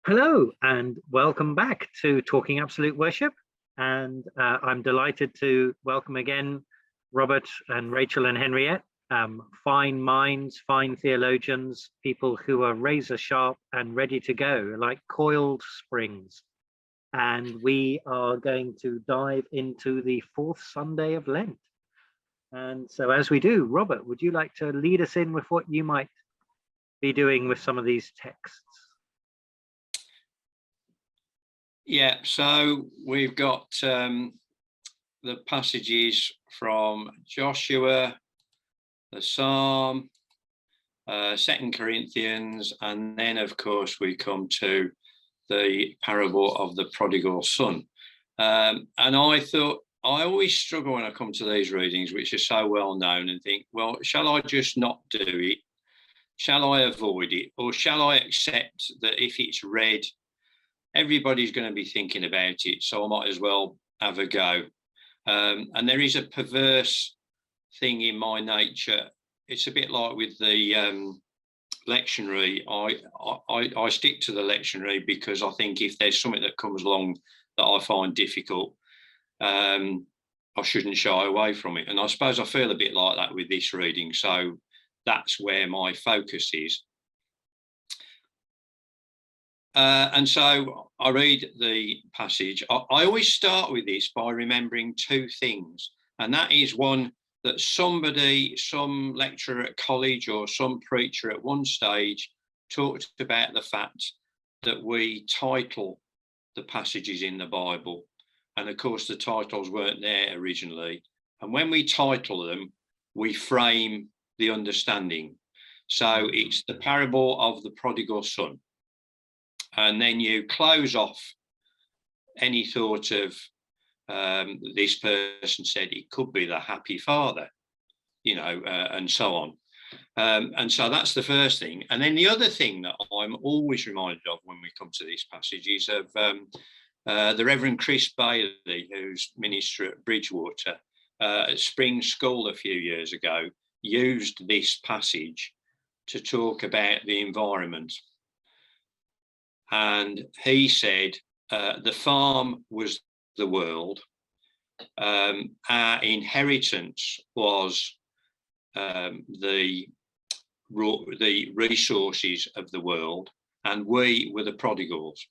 Hello and welcome back to Talking Absolute Worship. And I'm delighted to welcome again Robert and Rachel and Henriette, fine minds, fine theologians, people who are razor sharp and ready to go, like coiled springs. And we are going to dive into the fourth Sunday of Lent. And so as we do, Robert, would you like to lead us in with what you might be doing with some of these texts? Yeah, so we've got the passages from Joshua, the Psalm, 2 Corinthians, and then, of course, we come to the parable of the prodigal son. And I thought, I always struggle when I come to these readings, which are so well known, and think, well, shall I just not do it? Shall I avoid it? Or shall I accept that if it's read, everybody's going to be thinking about it, so I might as well have a go. And there is a perverse thing in my nature. It's a bit like with the lectionary. I stick to the lectionary because I think if there's something that comes along that I find difficult, I shouldn't shy away from it. And I suppose I feel a bit like that with this reading. So that's where my focus is. And so I read the passage. I always start with this by remembering two things. And that is one, that somebody, some lecturer at college or some preacher at one stage talked about the fact that we title the passages in the Bible. And of course, the titles weren't there originally. And when we title them, we frame the understanding. So it's the parable of the prodigal son. And then you close off any thought of this person said it could be the happy father, and so on. And so that's the first thing. And then the other thing that I'm always reminded of when we come to this passage is of the Reverend Chris Bailey, who's minister at Bridgewater, at Spring School a few years ago, used this passage to talk about the environment. And he said, the farm was the world. Our inheritance was the resources of the world, and we were the prodigals.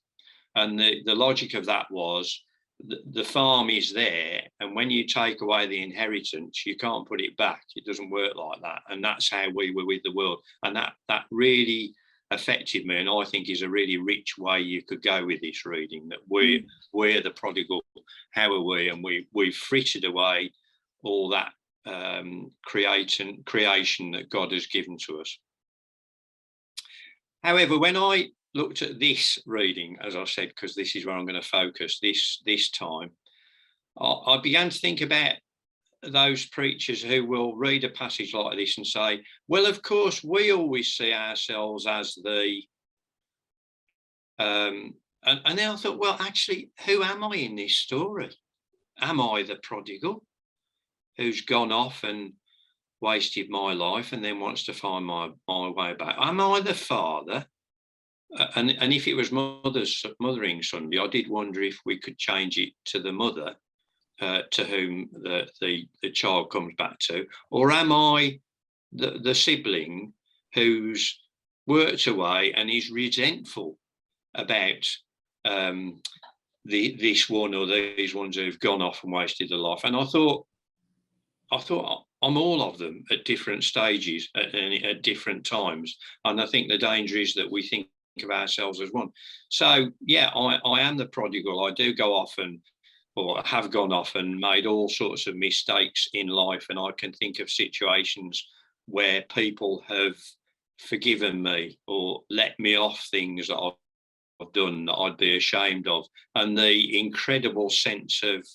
And the logic of that was the farm is there, and when you take away the inheritance, you can't put it back. It doesn't work like that. And that's how we were with the world. And that really affected me, and I think is a really rich way you could go with this reading, that we're the prodigal. How are we? And we've frittered away all that creation that God has given to us. However, when I looked at this reading, as I said, because this is where I'm going to focus this time, I began to think about those preachers who will read a passage like this and say, well, of course, we always see ourselves as the... and then I thought, well, actually, who am I in this story? Am I the prodigal who's gone off and wasted my life and then wants to find my way back? Am I the father? And if it was Mothering Sunday, I did wonder if we could change it to the mother, to whom the child comes back to, or am I the sibling who's worked away and is resentful about this one or these ones who've gone off and wasted their life? And I thought I'm all of them at different stages at different times, and I think the danger is that we think of ourselves as one. So yeah, I am the prodigal. I do go off or have gone off and made all sorts of mistakes in life. And I can think of situations where people have forgiven me or let me off things that I've done that I'd be ashamed of. And the incredible sense of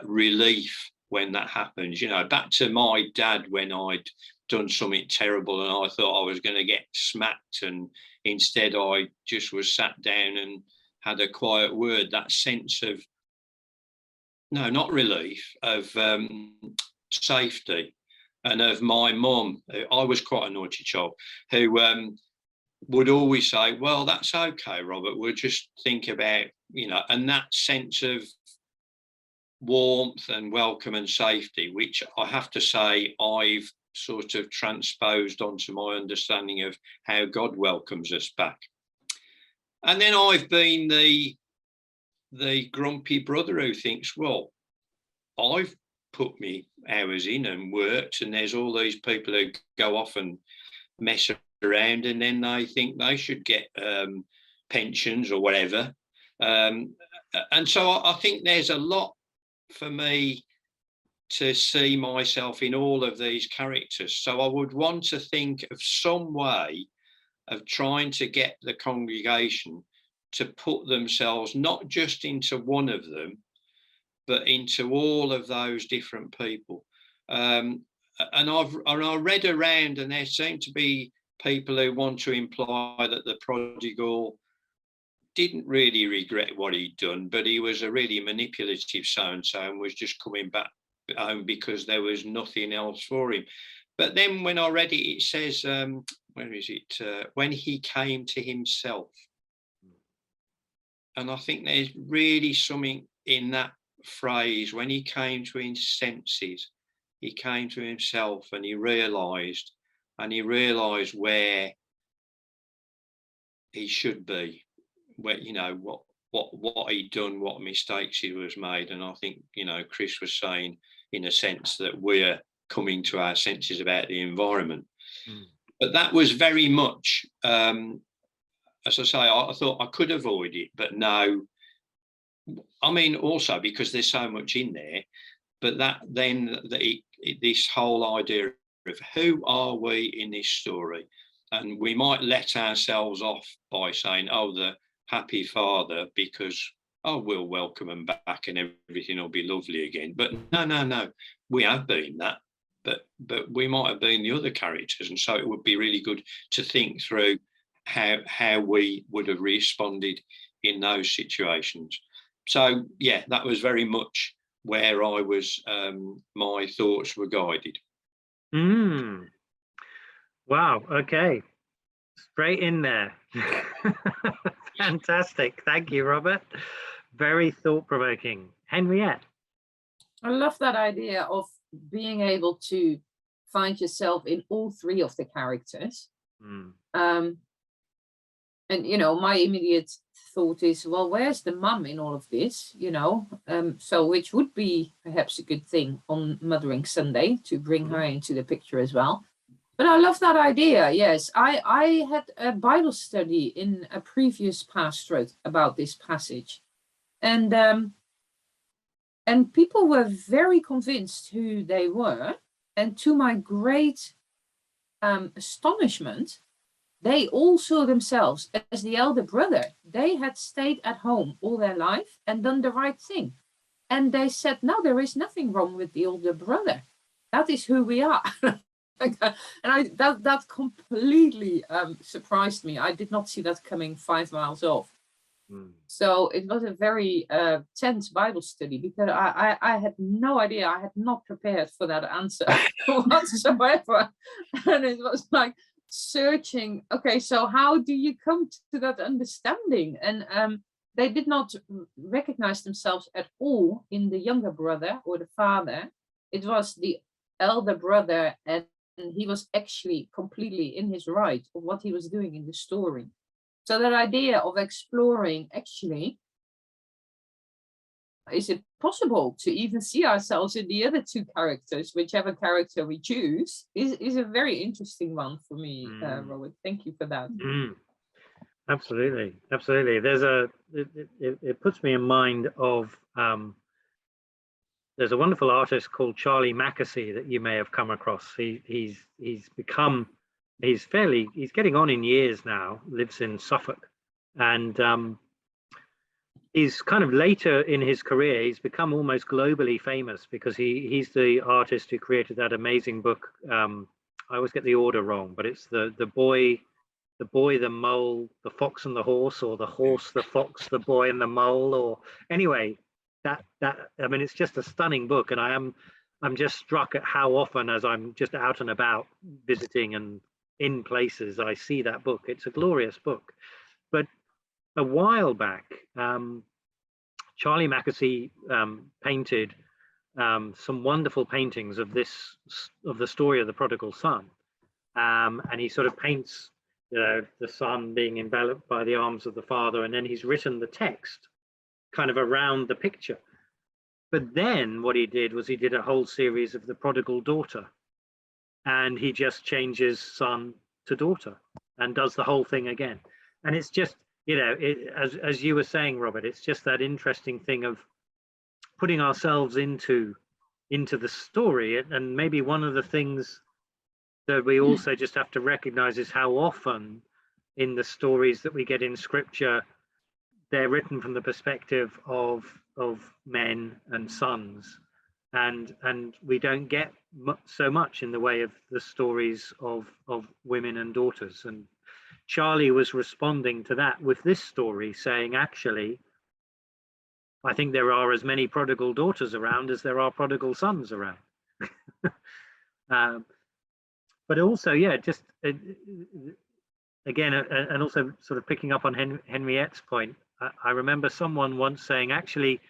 relief when that happens, back to my dad when I'd done something terrible and I thought I was going to get smacked, and instead I just was sat down and had a quiet word. That sense of, no, not relief, of safety. And of my mum, I was quite a naughty child, who would always say, well, that's okay, Robert, we'll just think about, and that sense of warmth and welcome and safety, which I have to say I've sort of transposed onto my understanding of how God welcomes us back. And then I've been the grumpy brother who thinks, well, I've put me hours in and worked, and there's all these people who go off and mess around, and then they think they should get pensions or whatever. And so I think there's a lot for me to see myself in all of these characters. So I would want to think of some way of trying to get the congregation to put themselves not just into one of them, but into all of those different people. And I read around, and there seem to be people who want to imply that the prodigal didn't really regret what he'd done, but he was a really manipulative so-and-so and was just coming back home because there was nothing else for him. But then when I read it, it says, where is it? When he came to himself. And I think there's really something in that phrase, when he came to his senses, he came to himself, and he realised where he should be, where, what he'd done, what mistakes he was made. And I think, Chris was saying, in a sense, that we're coming to our senses about the environment. But that was very much, as I say, I thought I could avoid it, but no. I mean, also because there's so much in there, but this whole idea of who are we in this story? And we might let ourselves off by saying, oh, the happy father, because, oh, we'll welcome them back and everything will be lovely again. But no, we have been that, but we might have been the other characters. And so it would be really good to think through how we would have responded in those situations. So, yeah, that was very much where I was, my thoughts were guided. Wow, okay. Straight in there. Fantastic. Thank you, Robert. Very thought-provoking. Henriette? I love that idea of being able to find yourself in all three of the characters. And, my immediate thought is, well, where's the mum in all of this, so which would be perhaps a good thing on Mothering Sunday to bring her into the picture as well. But I love that idea. Yes, I had a Bible study in a previous pastorate about this passage, and people were very convinced who they were, and to my great astonishment, they all saw themselves as the elder brother. They had stayed at home all their life and done the right thing. And they said, no, there is nothing wrong with the older brother. That is who we are. And that completely surprised me. I did not see that coming 5 miles off. So it was a very tense Bible study, because I had no idea. I had not prepared for that answer whatsoever. And it was like, searching, okay, so how do you come to that understanding? And they did not recognize themselves at all in the younger brother or the father. It was the elder brother, and he was actually completely in his right of what he was doing in the story. So that idea of exploring, actually, is it possible to even see ourselves in the other two characters, whichever character we choose, is a very interesting one for me, Robert. Thank you for that. Absolutely. There's it puts me in mind of there's a wonderful artist called Charlie Mcassy that you may have come across. He's getting on in years now, lives in Suffolk, and he's kind of later in his career, he's become almost globally famous because he's the artist who created that amazing book. I always get the order wrong, but it's the boy, the mole, the fox and the horse, or the horse, the fox, the boy and the mole, or anyway, that I mean, it's just a stunning book. And I'm just struck at how often, as I'm just out and about visiting and in places I see that book. It's a glorious book. But a while back, Charlie Mcassy painted some wonderful paintings of the story of the prodigal son, and he sort of paints, the son being enveloped by the arms of the father, and then he's written the text kind of around the picture. But then what he did was he did a whole series of the prodigal daughter, and he just changes son to daughter and does the whole thing again. And it's just, as you were saying, Robert, it's just that interesting thing of putting ourselves into the story. And maybe one of the things that we also just have to recognize is how often in the stories that we get in scripture, they're written from the perspective of men and sons, and we don't get so much in the way of the stories of women and daughters. And Charlie was responding to that with this story, saying, actually, I think there are as many prodigal daughters around as there are prodigal sons around. But also, just again, and also sort of picking up on Henriette's point, I remember someone once saying, actually,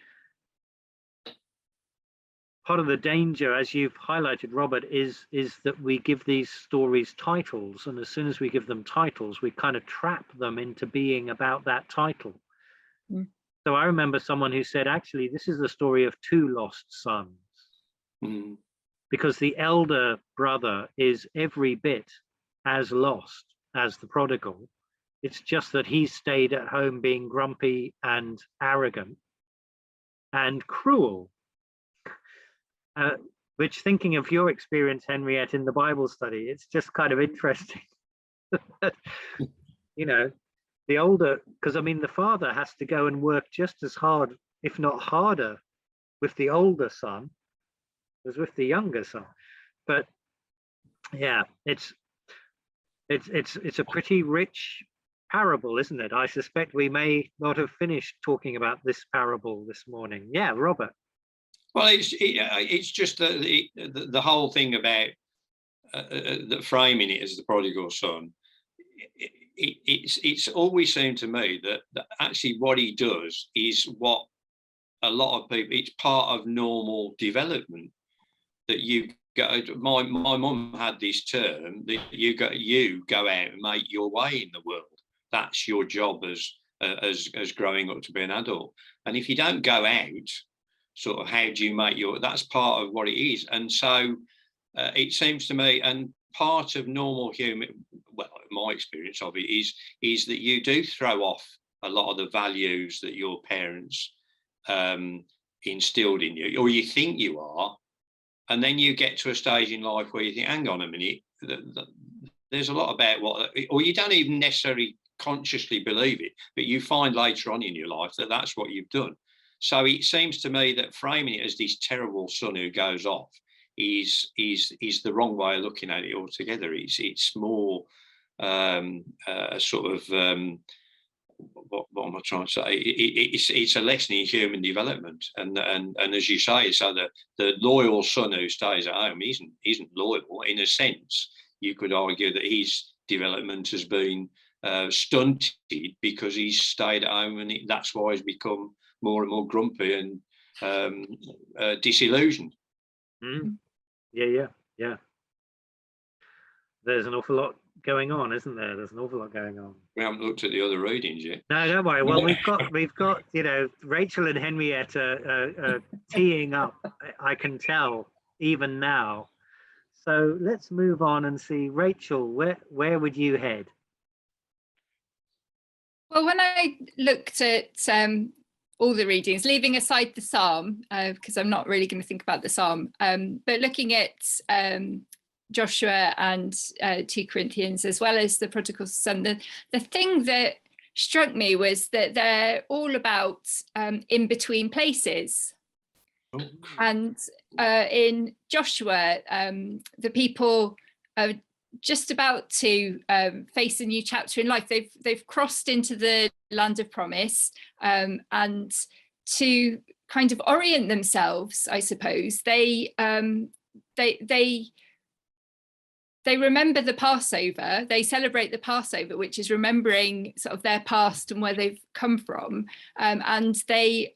part of the danger, as you've highlighted, Robert, is that we give these stories titles, and as soon as we give them titles, we kind of trap them into being about that title. So I remember someone who said, actually, this is the story of two lost sons, because the elder brother is every bit as lost as the prodigal. It's just that he stayed at home being grumpy and arrogant and cruel. Which, thinking of your experience, Henriette, in the Bible study, it's just kind of interesting. The older, because I mean, the father has to go and work just as hard, if not harder, with the older son as with the younger son. But yeah, it's a pretty rich parable, isn't it? I suspect we may not have finished talking about this parable this morning. Yeah, Robert. Well, it's just the whole thing about framing it as the prodigal son. It's always seemed to me that actually what he does is what a lot of people, it's part of normal development, that you go. My mum had this term that you go out and make your way in the world. That's your job as growing up to be an adult. And if you don't go out, sort of, how do you make that's part of what it is. And so it seems to me, and part of normal human, well, my experience of it is that you do throw off a lot of the values that your parents instilled in you, or you think you are, and then you get to a stage in life where you think, hang on a minute, there's a lot about what, or you don't even necessarily consciously believe it, but you find later on in your life that that's what you've done. So it seems to me that framing it as this terrible son who goes off is the wrong way of looking at it altogether. It's more a sort of what am I trying to say? It's a lesson in human development, and as you say, so the loyal son who stays at home isn't loyal. In a sense, you could argue that his development has been stunted because he's stayed at home, and that's why he's become more and more grumpy and disillusioned. Yeah. There's an awful lot going on, isn't there? There's an awful lot going on. We haven't looked at the other readings yet. No, don't worry. Well, we've got Rachel and Henriette are teeing up. I can tell even now. So let's move on and see, Rachel, where would you head? Well, when I looked at all the readings, leaving aside the psalm, because I'm not really going to think about the psalm, but looking at Joshua and 2 Corinthians, as well as the prodigal son, the thing that struck me was that they're all about in between places. And in Joshua, the people are just about to face a new chapter in life. They've crossed into the land of promise, and to kind of orient themselves, I suppose, they they remember the Passover, they celebrate the Passover, which is remembering sort of their past and where they've come from. And they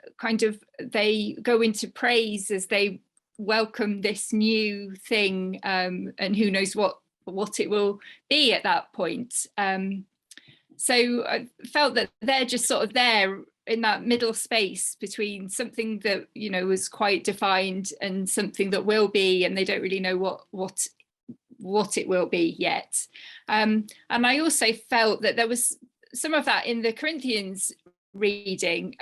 go into praise as they welcome this new thing, and who knows what it will be at that point. So I felt that they're just sort of there in that middle space between something that, you know, was quite defined and something that will be, and they don't really know what it will be yet. And I also felt that there was some of that in the Corinthians reading,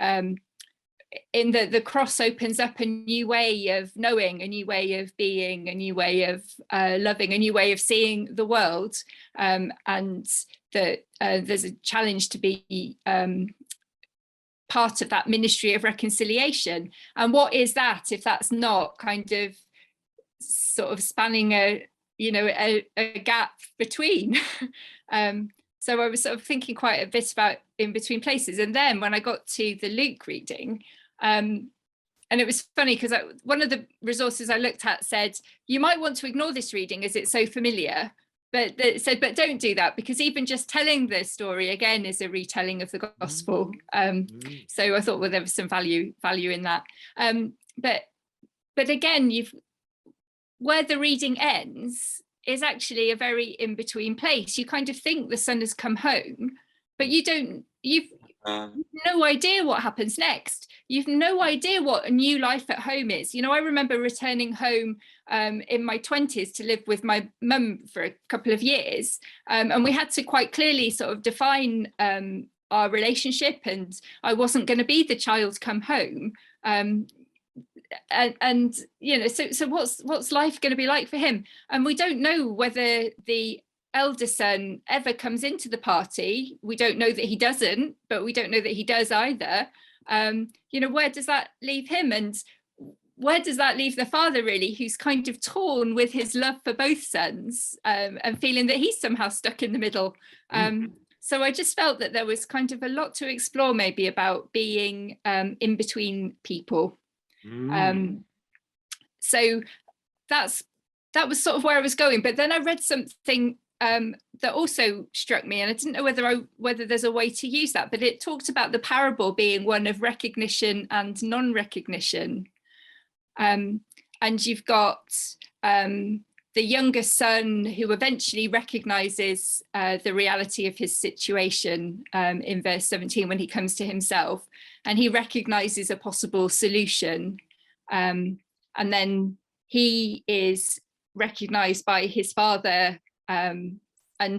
in that the cross opens up a new way of knowing, a new way of being, a new way of loving, a new way of seeing the world, and that there's a challenge to be part of that ministry of reconciliation. And what is that if that's not kind of sort of spanning a gap between? So I was sort of thinking quite a bit about in between places. And then when I got to the Luke reading, and it was funny because one of the resources I looked at said, you might want to ignore this reading as it's so familiar, but it said, but don't do that, because even just telling the story again is a retelling of the gospel. So I thought, well, there was some value in that. But again, where the reading ends is actually a very in-between place. You kind of think the son has come home, but you've no idea what happens next. You've no idea what a new life at home is. You know, I remember returning home in my 20s to live with my mum for a couple of years, and we had to quite clearly sort of define our relationship, and I wasn't going to be the child come home. And you know, so what's life going to be like for him? And we don't know whether the elder son ever comes into the party. We don't know that he doesn't, but we don't know that he does either. You know, where does that leave him, and where does that leave the father, really, who's kind of torn with his love for both sons, and feeling that he's somehow stuck in the middle? So I just felt that there was kind of a lot to explore, maybe, about being in between people. So that was sort of where I was going. But then I read something that also struck me, and I didn't know whether there's a way to use that, but it talked about the parable being one of recognition and non-recognition. And you've got the younger son who eventually recognizes the reality of his situation in verse 17 when he comes to himself, and he recognizes a possible solution. And then he is recognized by his father. And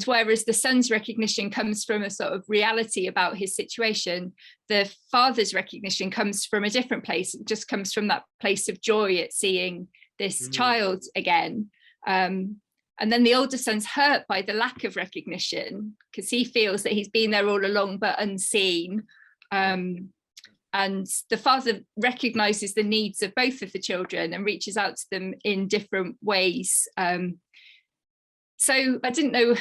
whereas the son's recognition comes from a sort of reality about his situation, the father's recognition comes from a different place. It just comes from that place of joy at seeing this child again. And then the older son's hurt by the lack of recognition because he feels that he's been there all along but unseen. And the father recognizes the needs of both of the children and reaches out to them in different ways. So I didn't know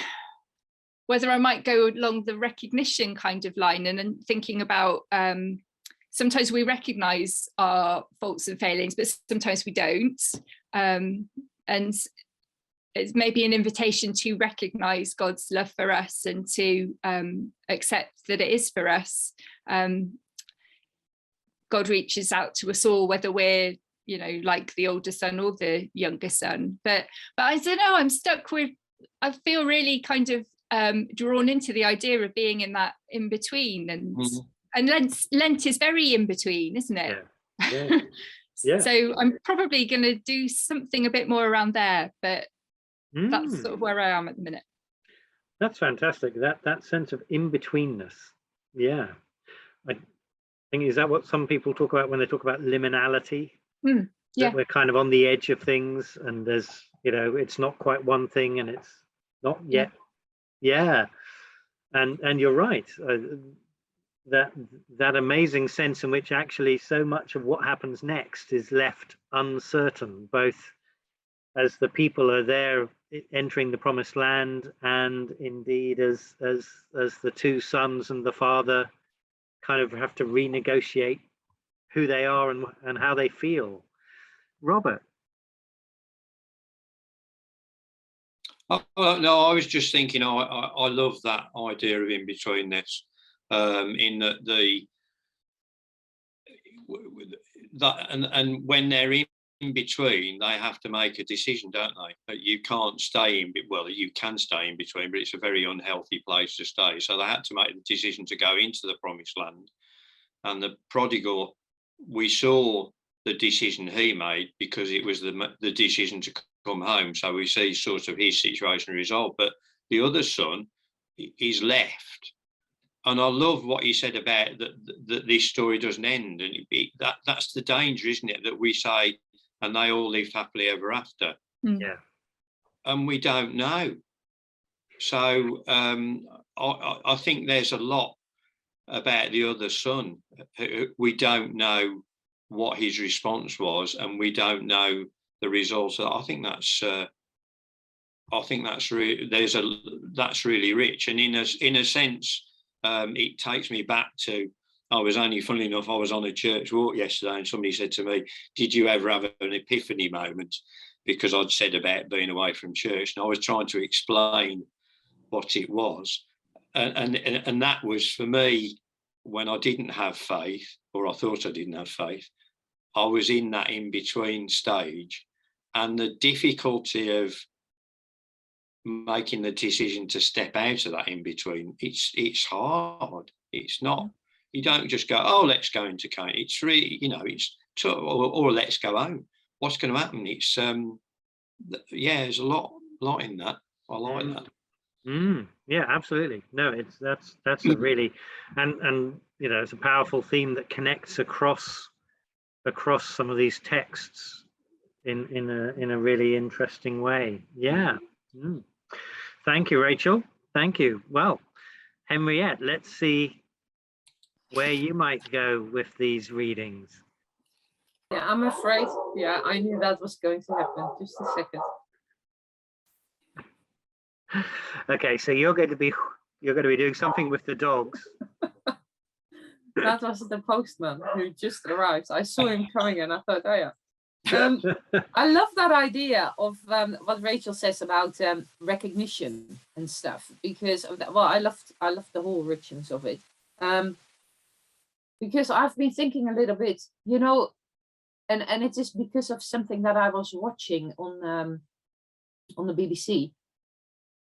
whether I might go along the recognition kind of line, and thinking about sometimes we recognize our faults and failings, but sometimes we don't. And it's maybe an invitation to recognize God's love for us and to accept that it is for us. God reaches out to us all, whether we're, you know, like the older son or the younger son. But I don't know, I'm stuck with, I feel really kind of drawn into the idea of being in that in between, and Lent is very in between, isn't it? Yeah. So I'm probably going to do something a bit more around there, but that's sort of where I am at the minute. That's fantastic. That sense of in-betweenness. Yeah. I think, is that what some people talk about when they talk about liminality? Yeah. That we're kind of on the edge of things, and there's, you know, it's not quite one thing and it's not yet. Yeah. And you're right. That amazing sense in which actually so much of what happens next is left uncertain, both as the people are there entering the promised land, and indeed as the two sons and the father kind of have to renegotiate who they are and how they feel. Robert. No, I was just thinking. I love that idea of in between this, in that and when they're in between, they have to make a decision, don't they? But you can't stay in. Well, you can stay in between, but it's a very unhealthy place to stay. So they had to make the decision to go into the promised land. And the prodigal, we saw the decision he made because it was the decision to come home. So we see sort of his situation resolved. But the other son is left. And I love what you said about that this story doesn't end. And that's the danger, isn't it? That we say, and they all lived happily ever after. Yeah. And we don't know. So I think there's a lot about the other son. We don't know what his response was, and we don't know the results. I think that's that's really rich, and in a sense, it takes me back to. Funnily enough, I was on a church walk yesterday, and somebody said to me, "Did you ever have an epiphany moment?" Because I'd said about being away from church, and I was trying to explain what it was, and that was for me when I didn't have faith, or I thought I didn't have faith. I was in that in-between stage, and the difficulty of making the decision to step out of that in-between, it's hard. It's not, you don't just go, oh, let's go into Canaan. It's really, or let's go home. What's going to happen? It's, there's a lot in that. I like that. Yeah, absolutely. No, that's a really, and it's a powerful theme that connects across some of these texts in a really interesting way. Yeah. Thank you, Rachel. Thank you. Well, Henriette, let's see where you might go with these readings. Yeah, I'm afraid. Yeah, I knew that was going to happen. Just a second. Okay, so you're going to be doing something with the dogs. That was the postman who just arrived. I saw him coming and I thought, oh yeah. I love that idea of what Rachel says about recognition and stuff, because of that. Well, I love the whole richness of it. Because I've been thinking a little bit, and it is because of something that I was watching on the BBC,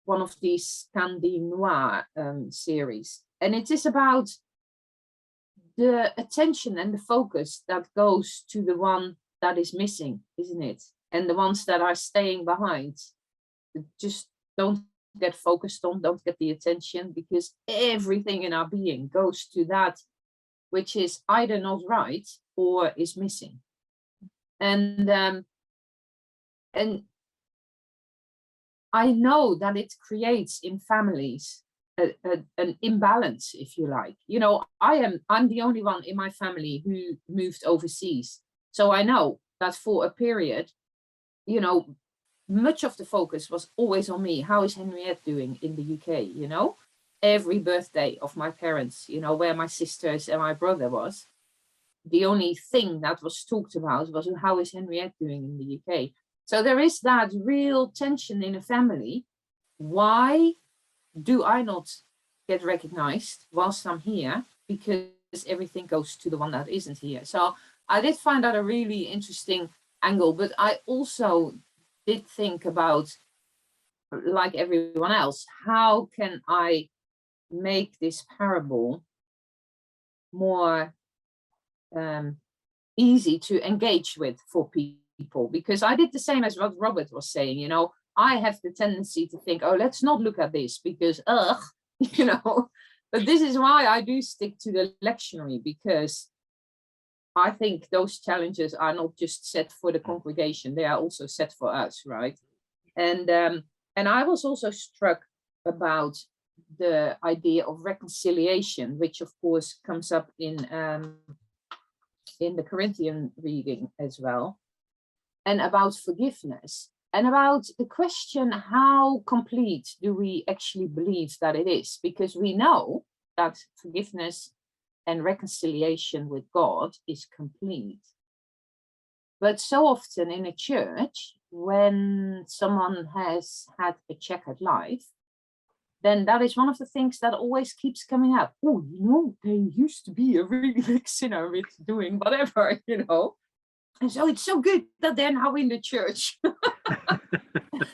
one of these Candy Noir series, and it is about the attention and the focus that goes to the one that is missing, isn't it? And the ones that are staying behind just don't get focused on, don't get the attention, because everything in our being goes to that which is either not right or is missing. And I know that it creates in families an imbalance, if you like. I'm the only one in my family who moved overseas. So I know that for a period, much of the focus was always on me. How is Henriette doing in the UK? Every birthday of my parents, where my sisters and my brother was, the only thing that was talked about was how is Henriette doing in the UK. So there is that real tension in a family. Why do I not get recognized whilst I'm here? Because everything goes to the one that isn't here. So I did find that a really interesting angle, but I also did think about, like everyone else, how can I make this parable more easy to engage with for people? Because I did the same as what Robert was saying. I have the tendency to think, oh, let's not look at this because but this is why I do stick to the lectionary, because I think those challenges are not just set for the congregation, they are also set for us, right? And I was also struck about the idea of reconciliation, which of course comes up in the Corinthian reading as well, and about forgiveness, and about the question, how complete do we actually believe that it is? Because we know that forgiveness and reconciliation with God is complete. But so often in a church, when someone has had a checkered life, then that is one of the things that always keeps coming up. Oh, they used to be a really big sinner with doing whatever, And so it's so good that they're now in the church.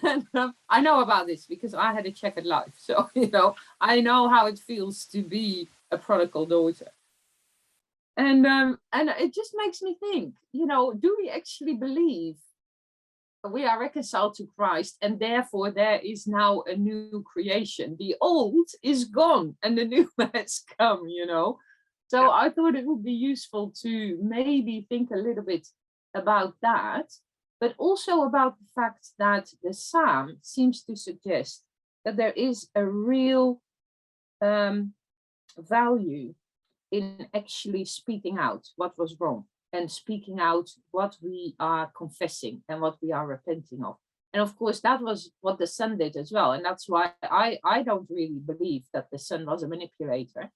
And, I know about this because I had a checkered life. So, I know how it feels to be a prodigal daughter. And it just makes me think, do we actually believe we are reconciled to Christ and therefore there is now a new creation? The old is gone and the new has come, So Yeah. I thought it would be useful to maybe think a little bit about that, but also about the fact that the psalm seems to suggest that there is a real value in actually speaking out what was wrong and speaking out what we are confessing and what we are repenting of. And of course, that was what the son did as well. And that's why I don't really believe that the son was a manipulator.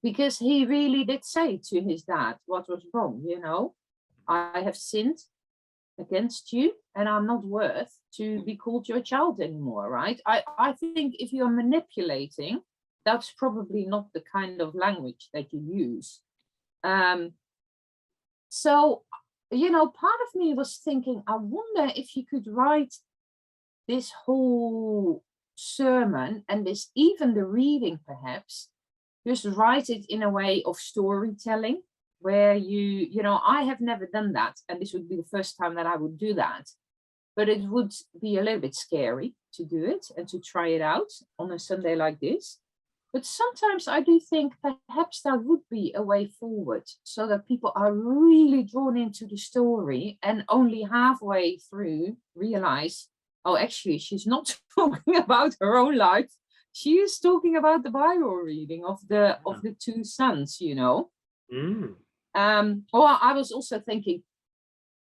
Because he really did say to his dad what was wrong, I have sinned against you and I'm not worth to be called your child anymore, right? I think if you're manipulating, that's probably not the kind of language that you use. So, part of me was thinking, I wonder if you could write this whole sermon and even the reading perhaps, just write it in a way of storytelling where I have never done that. And this would be the first time that I would do that. But it would be a little bit scary to do it and to try it out on a Sunday like this. But sometimes I do think perhaps that would be a way forward so that people are really drawn into the story and only halfway through realize, oh, actually, she's not talking about her own life. She is talking about the Bible reading of the two sons, Mm. Or I was also thinking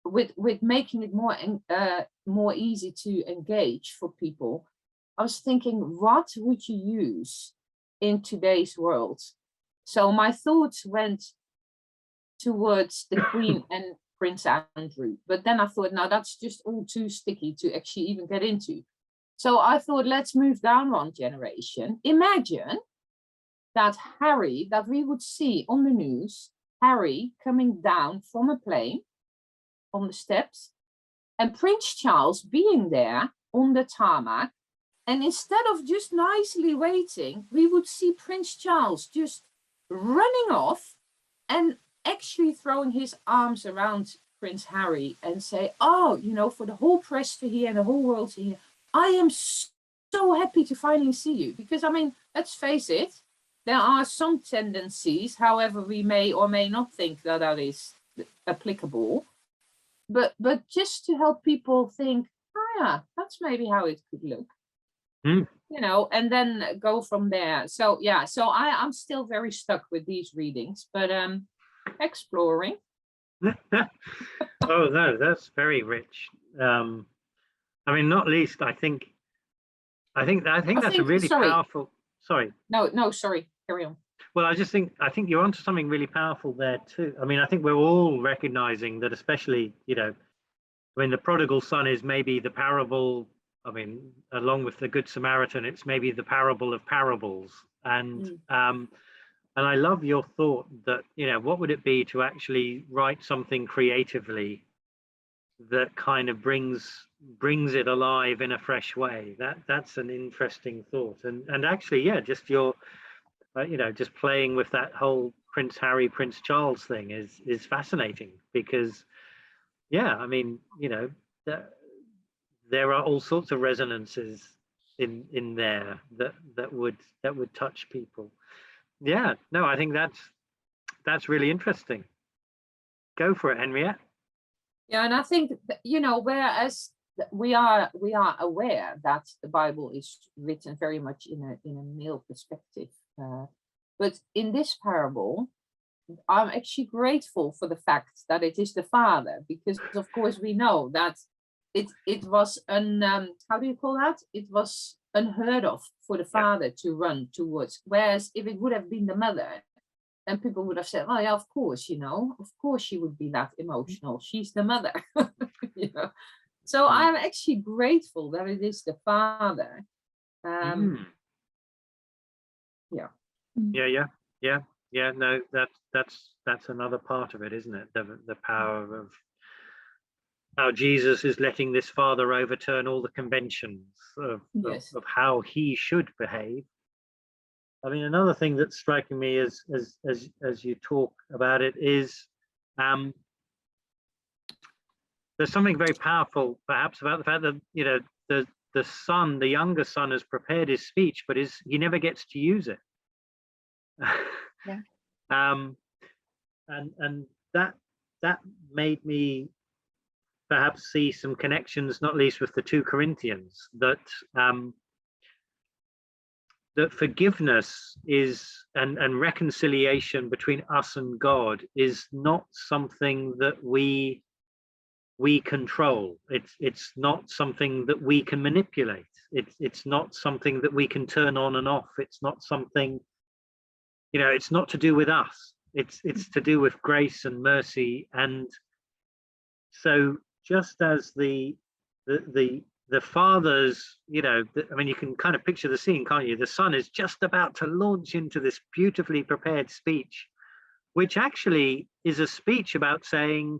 with making it more easy to engage for people. I was thinking, what would you use in today's world? So my thoughts went towards the Queen and Prince Andrew, but then I thought, no, that's just all too sticky to actually even get into. So I thought, let's move down one generation. Imagine that Harry, that we would see on the news, Harry coming down from a plane on the steps and Prince Charles being there on the tarmac. And instead of just nicely waiting, we would see Prince Charles just running off and actually throwing his arms around Prince Harry and say, oh, for the whole press to hear and the whole world to hear, I am so happy to finally see you. Because, let's face it, there are some tendencies, however we may or may not think that is applicable, but just to help people think, oh yeah, that's maybe how it could look. And then go from there. So yeah, so I'm still very stuck with these readings, but exploring. Oh no, that's very rich. Not least, I think that's a really powerful. Sorry. No, sorry. Carry on. Well, I think you're onto something really powerful there too. I think we're all recognizing that, especially, the prodigal son is maybe the parable. Along with the Good Samaritan, it's maybe the parable of parables. And I love your thought that, what would it be to actually write something creatively that kind of brings it alive in a fresh way? That's an interesting thought. And actually, yeah, just your, just playing with that whole Prince Harry, Prince Charles thing is fascinating because, yeah, there are all sorts of resonances in there that would touch people. Yeah, no, I think that's really interesting. Go for it, Henriette. Yeah, and I think whereas we are aware that the Bible is written very much in a male perspective, but in this parable, I'm actually grateful for the fact that it is the father, because of course we know that it was how do you call that? It was unheard of for the father to run towards. Whereas if it would have been the mother, And people would have said, oh yeah, of course, she would be that emotional. She's the mother. So I'm actually grateful that it is the father. Yeah. No, that's another part of it, isn't it? The power of how Jesus is letting this father overturn all the conventions of how he should behave. I mean, another thing that's striking me as you talk about it is there's something very powerful, perhaps, about the fact that the son, the younger son, has prepared his speech, but he never gets to use it. Yeah. And that made me perhaps see some connections, not least with the 2 Corinthians, that that forgiveness is and reconciliation between us and God is not something that we control. It's not something that we can manipulate. It's not something that we can turn on and off. It's not something, it's not to do with us. It's to do with grace and mercy. And so just as the father's, I mean, you can kind of picture the scene, can't you? The son is just about to launch into this beautifully prepared speech, which actually is a speech about saying,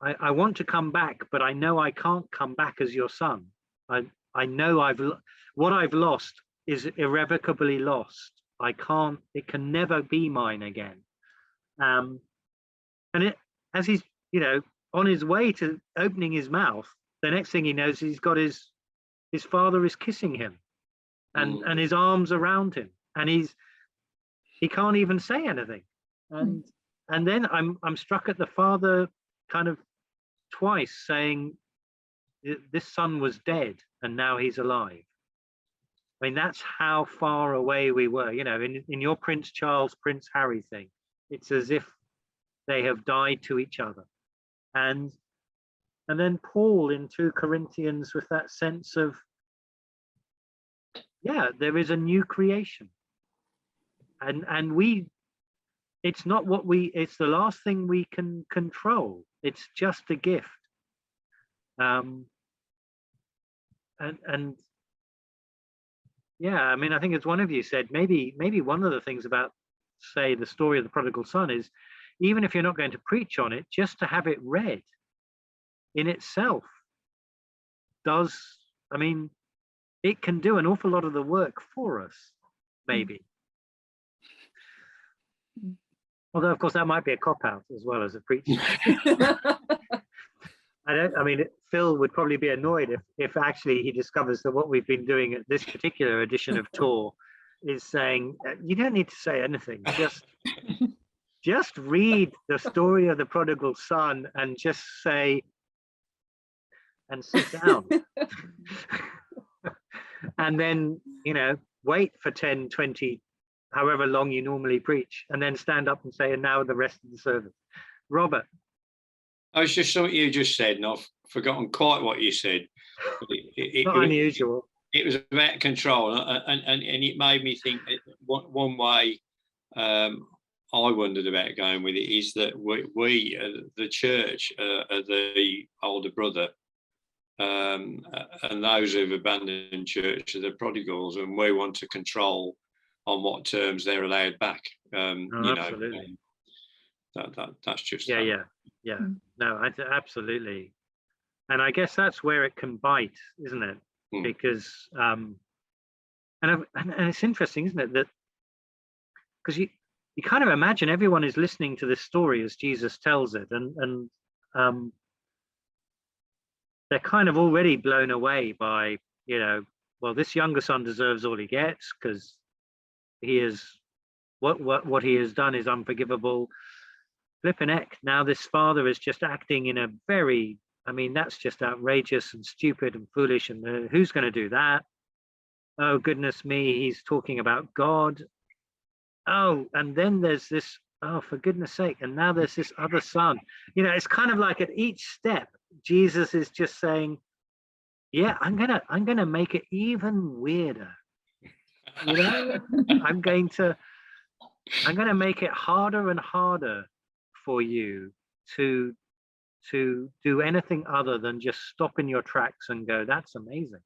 I want to come back, but I know I can't come back as your son. I know what I've lost is irrevocably lost. It can never be mine again. And as he's, on his way to opening his mouth, the next thing he knows, he's got his father is kissing him and his arms around him, and he can't even say anything. And then I'm struck at the father kind of twice saying, this son was dead and now he's alive. I mean, that's how far away we were. In your Prince Charles, Prince Harry thing, it's as if they have died to each other. And then Paul in 2 Corinthians with that sense of, there is a new creation. And it's not it's the last thing we can control. It's just a gift. And I mean, I think as one of you said, maybe one of the things about, say, the story of the prodigal son is, even if you're not going to preach on it, just to have it read in itself it can do an awful lot of the work for us, maybe. Although, of course, that might be a cop-out as well as a preacher. Phil would probably be annoyed if actually he discovers that what we've been doing at this particular edition of Tor is saying, you don't need to say anything, just read the story of the prodigal son and just say, and sit down. And then, wait for 10, 20, however long you normally preach, and then stand up and say, and now the rest of the service. Robert. I was just something you just said, and I've forgotten quite what you said. Not unusual. It was about control, and it made me think that one way I wondered about going with it is that we the church, are the older brother, and those who've abandoned church are the prodigals, and we want to control on what terms they're allowed back. Absolutely. That's just No, absolutely. And I guess that's where it can bite, isn't it? Because and it's interesting, isn't it, that because you kind of imagine everyone is listening to this story as Jesus tells it, and they're kind of already blown away by, well, this younger son deserves all he gets because he is what he has done is unforgivable. Flippin' heck, now this father is just acting in a very, that's just outrageous and stupid and foolish, and who's going to do that? Oh, goodness me, he's talking about God. Oh, and then there's this, oh, for goodness sake, and now there's this other son. It's kind of like at each step, Jesus is just saying, I'm gonna make it even weirder. I'm going to I'm going to make it harder and harder for you to do anything other than just stop in your tracks and go, that's amazing.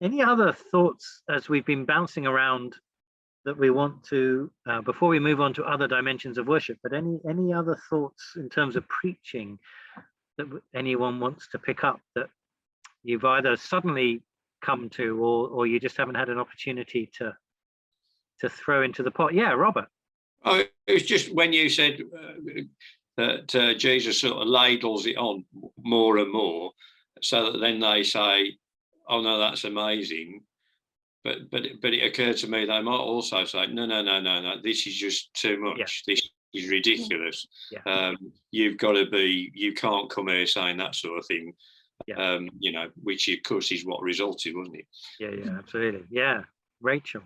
Any other thoughts as we've been bouncing around that we want to, before we move on to other dimensions of worship, but any other thoughts in terms of preaching that anyone wants to pick up that you've either suddenly come to or you just haven't had an opportunity to throw into the pot? Yeah, Robert. Oh, it was just when you said that Jesus sort of ladles it on more and more, so that then they say, "Oh no, that's amazing," but it occurred to me they might also say, "No, this is just too much. Yeah. This is ridiculous. Yeah. You've got to be. You can't come here saying that sort of thing." Yeah. Which of course is what resulted, wasn't it? Yeah, absolutely. Yeah, Rachel.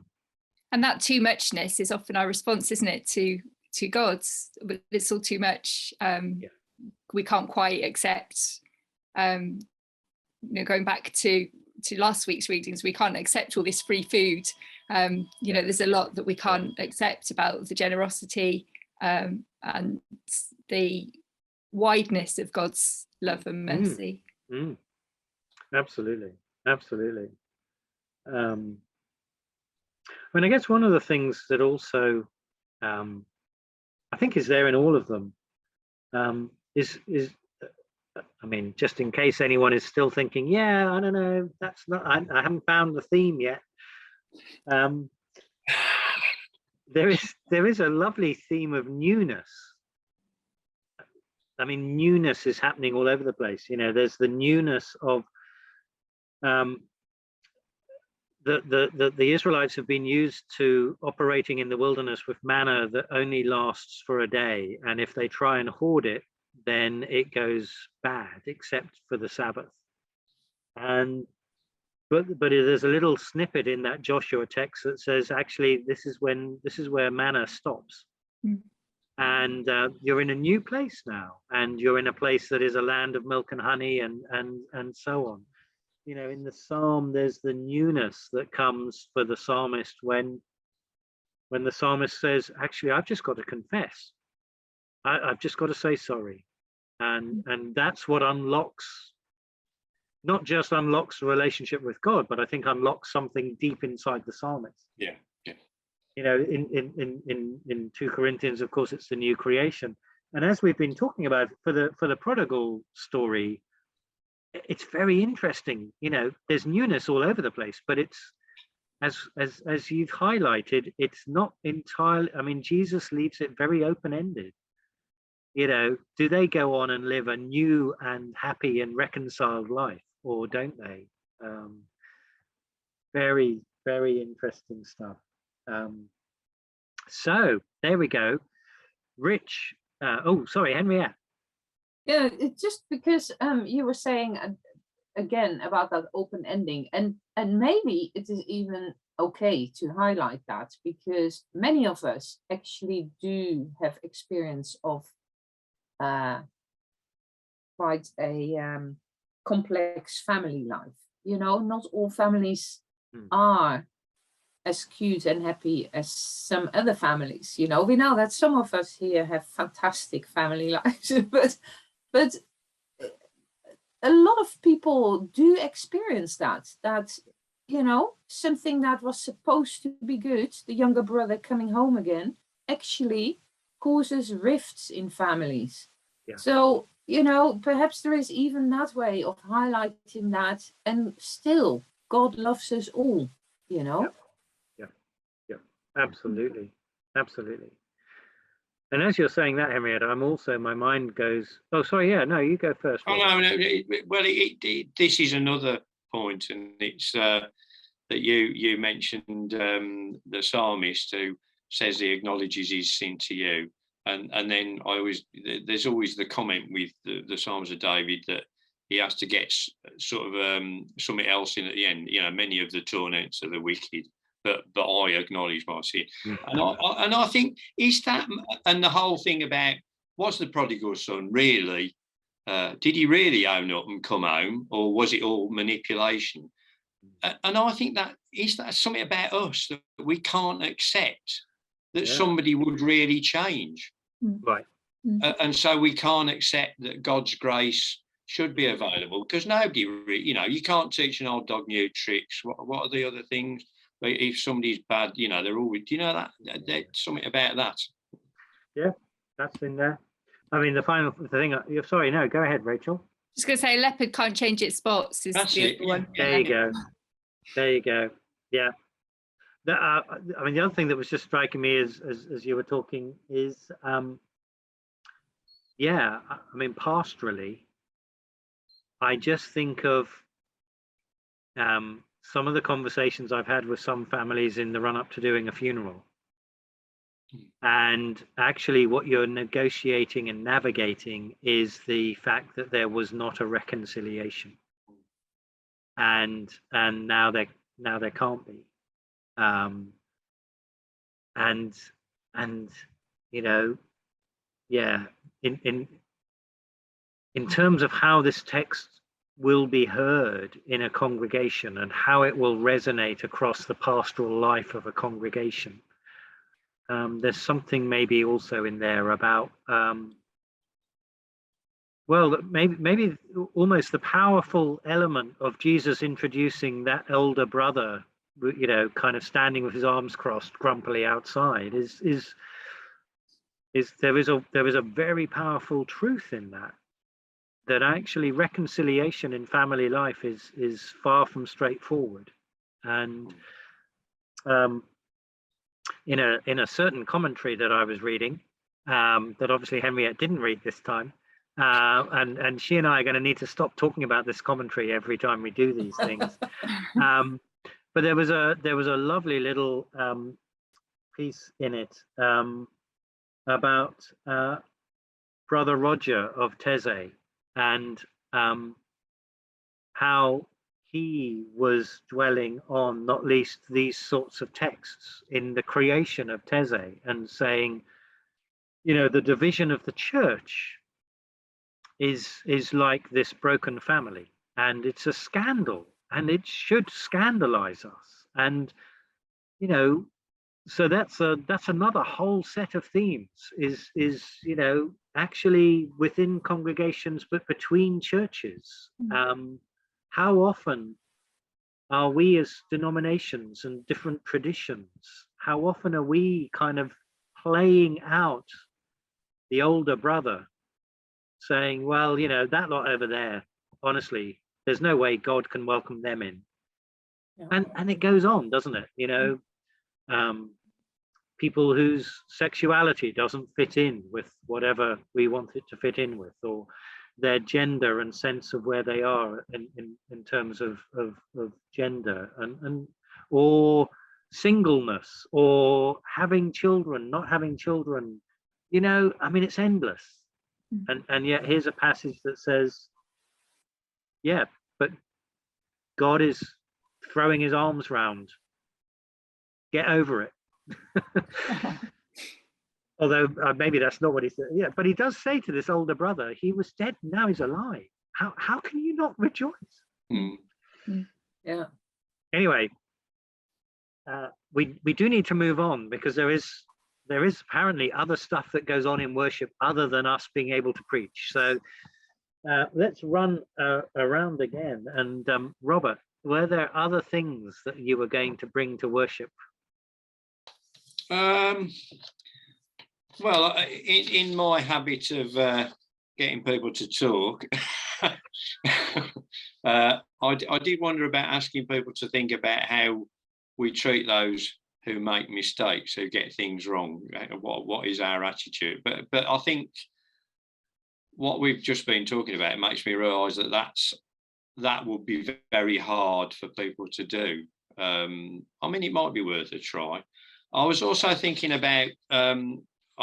And that too muchness is often our response, isn't it, to God's? But it's all too much. We can't quite accept. Going back to last week's readings, we can't accept all this free food. There's a lot that we can't accept about the generosity and the wideness of God's love and mercy. Absolutely. I guess one of the things that also I think is there in all of them is just in case anyone is still thinking, I don't know, that's not, I haven't found the theme yet. There is a lovely theme of newness. Newness is happening all over the place. There's the newness of the Israelites have been used to operating in the wilderness with manna that only lasts for a day, and if they try and hoard it, then it goes bad, except for the Sabbath. But there's a little snippet in that Joshua text that says, actually, this is where manna stops. And you're in a new place now, and you're in a place that is a land of milk and honey, and so on. In the psalm, there's the newness that comes for the psalmist when the psalmist says, actually, I've just got to confess. I've just got to say sorry. And that's what not just unlocks the relationship with God, but I think unlocks something deep inside the psalmist. Yeah. In 2 Corinthians, of course, it's the new creation. And as we've been talking about for the prodigal story, it's very interesting. There's newness all over the place, but it's as you've highlighted, it's not entirely. Jesus leaves it very open-ended. Do they go on and live a new and happy and reconciled life, or don't they? Very, very interesting stuff. So there we go. Rich. Henriette. Yeah, it's just because you were saying again about that open ending, and maybe it is even okay to highlight that, because many of us actually do have experience of quite a complex family life. Not all families are as cute and happy as some other families. We know that some of us here have fantastic family lives, but a lot of people do experience that something that was supposed to be good, the younger brother coming home again, actually causes rifts in families. Yeah. So, perhaps there is even that way of highlighting that, and still God loves us all, Yeah. Absolutely. And as you're saying that, Henrietta, my mind goes, oh, sorry, no, you go first. Oh, no, well, this is another point, and it's that you mentioned the psalmist who says he acknowledges his sin to you. And then there's always the comment with the Psalms of David that he has to get sort of something else in at the end. Many of the torments are the wicked, but I acknowledge my sin. Mm-hmm. And I think is that, and the whole thing about was the prodigal son really, did he really own up and come home, or was it all manipulation? And I think that something about us that we can't accept that Yeah. somebody would really change. Right. And so we can't accept that God's grace should be available, because nobody, you can't teach an old dog new tricks. What are the other things? If somebody's bad, they're always, there's something about that. Yeah, that's in there. I mean, the final thing, sorry, no, go ahead, Rachel. Just going to say, a leopard can't change its spots is That's the it, other one. There you go. There you go. Yeah. I mean, the other thing that was just striking me as you were talking is, yeah, I mean, pastorally, I just think of some of the conversations I've had with some families in the run-up to doing a funeral. And actually what you're negotiating and navigating is the fact that there was not a reconciliation. And now there can't be. And yeah, in terms of how this text will be heard in a congregation and how it will resonate across the pastoral life of a congregation, there's something maybe also in there about well, maybe almost the powerful element of Jesus introducing that elder brother, kind of standing with his arms crossed grumpily outside is there is a very powerful truth in that actually reconciliation in family life is far from straightforward. And in a certain commentary that I was reading, that obviously Henriette didn't read this time, and she and I are going to need to stop talking about this commentary every time we do these things. But there was a lovely little piece in it about Brother Roger of Taizé, and how he was dwelling on not least these sorts of texts in the creation of Taizé, and saying, the division of the church is like this broken family, and it's a scandal, and it should scandalize us. And so that's another whole set of themes, is actually within congregations, but between churches. How often are we as denominations and different traditions, how often are we kind of playing out the older brother, saying, well, that lot over there, honestly, there's no way God can welcome them in. Yeah. And it goes on, doesn't it? People whose sexuality doesn't fit in with whatever we want it to fit in with, or their gender and sense of where they are in terms of gender, and or singleness, or having children, not having children. I mean, it's endless. And yet here's a passage that says, yeah, but God is throwing his arms round. Get over it. Although maybe that's not what he said. Yeah, but he does say to this older brother, he was dead, now he's alive. How can you not rejoice? Yeah. Anyway, we do need to move on, because there is apparently other stuff that goes on in worship other than us being able to preach. So let's run around again. And Robert, were there other things that you were going to bring to worship? Well, in my habit of getting people to talk, I did wonder about asking people to think about how we treat those who make mistakes, who get things wrong. What is our attitude? But I think what we've just been talking about, it makes me realise that would be very hard for people to do. I mean, it might be worth a try. I was also thinking about, I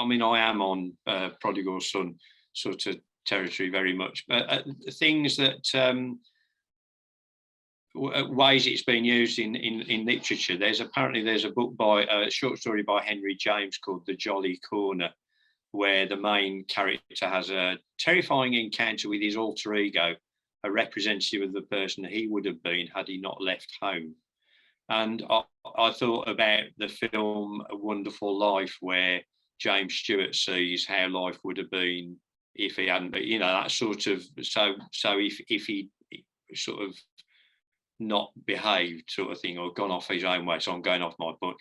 mean, I am on prodigal son sort of territory very much, but things that ways it's been used in literature. There's a book a short story by Henry James called The Jolly Corner, where the main character has a terrifying encounter with his alter ego, a representative of the person he would have been had he not left home. And I thought about the film A Wonderful Life, where James Stewart sees how life would have been if he hadn't been, that sort of, so if he sort of not behaved, sort of thing, or gone off his own way. So I'm going off my point.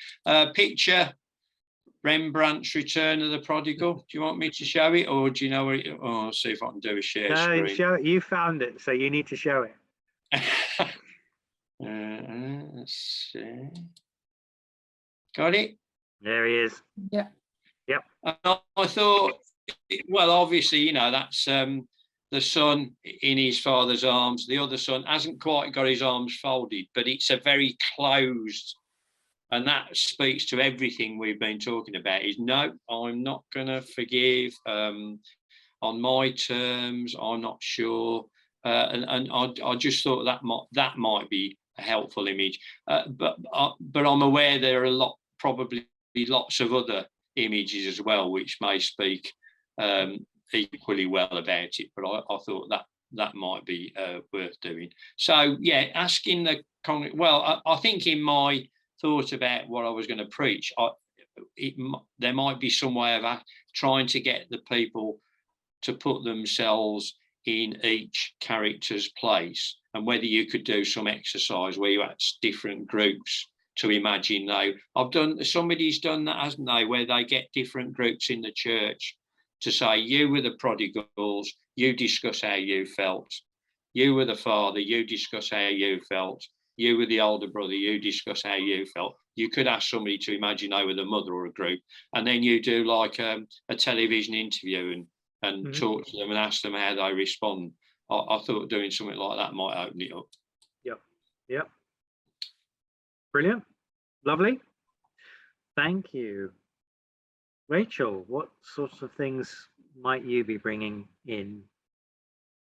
Picture Rembrandt's Return of the Prodigal. Do you want me to show it, or do you know where it? Oh, I'll see if I can do a share screen. Show it. You found it, so you need to show it. Let's see. Got it? There he is. Yeah. Yep. I thought, well, obviously, that's the son in his father's arms. The other son hasn't quite got his arms folded, but it's a very closed, and that speaks to everything we've been talking about, is no, I'm not going to forgive on my terms. I'm not sure. And I just thought that might be a helpful image. But I'm aware there are probably lots of other images as well, which may speak equally well about it. But I thought that might be worth doing. So yeah, asking the I think in my thought about what I was going to preach, there might be some way of trying to get the people to put themselves in each character's place, and whether you could do some exercise where you ask different groups to imagine. Somebody's done that, hasn't they, where they get different groups in the church to say, you were the prodigals, you discuss how you felt. You were the father, you discuss how you felt. You were the older brother, you discuss how you felt. You could ask somebody to imagine they were the mother or a group, and then you do like a television interview and talk to them and ask them how they respond. I thought doing something like that might open it up. Yep. Brilliant. Lovely. Thank you. Rachel, what sorts of things might you be bringing in?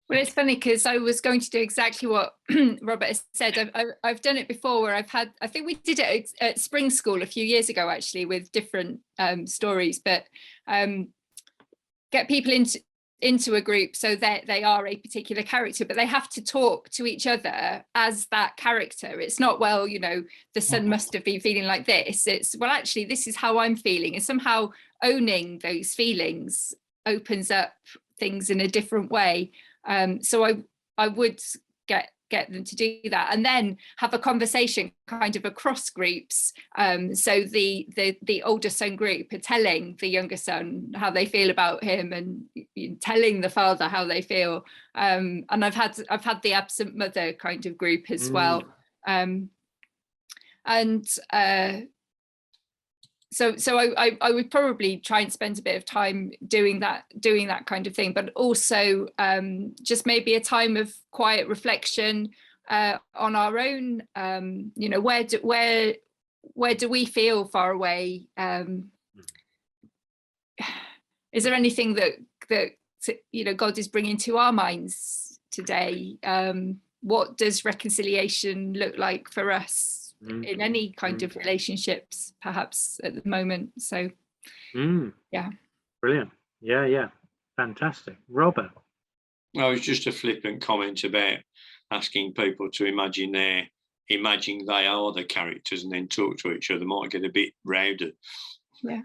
Well, it's funny because I was going to do exactly what Robert has said. I've done it before, where I think we did it at spring school a few years ago, actually, with different stories, but get people into a group so that they are a particular character, but they have to talk to each other as that character. It's not, well, the son must have been feeling like this. It's, well, actually, this is how I'm feeling. And somehow owning those feelings opens up things in a different way. So I would get them to do that, and then have a conversation kind of across groups. So the older son group are telling the younger son how they feel about him, and telling the father how they feel. And I've had the absent mother kind of group as well. So I would probably try and spend a bit of time doing that kind of thing, but also just maybe a time of quiet reflection on our own. Where do we feel far away? Is there anything that God is bringing to our minds today? What does reconciliation look like for us in any kind of relationships, perhaps at the moment? So yeah, brilliant. Yeah, fantastic. Robert? Well, it was just a flippant comment about asking people to imagine they are the characters and then talk to each other. Might get a bit rowdy. Yeah.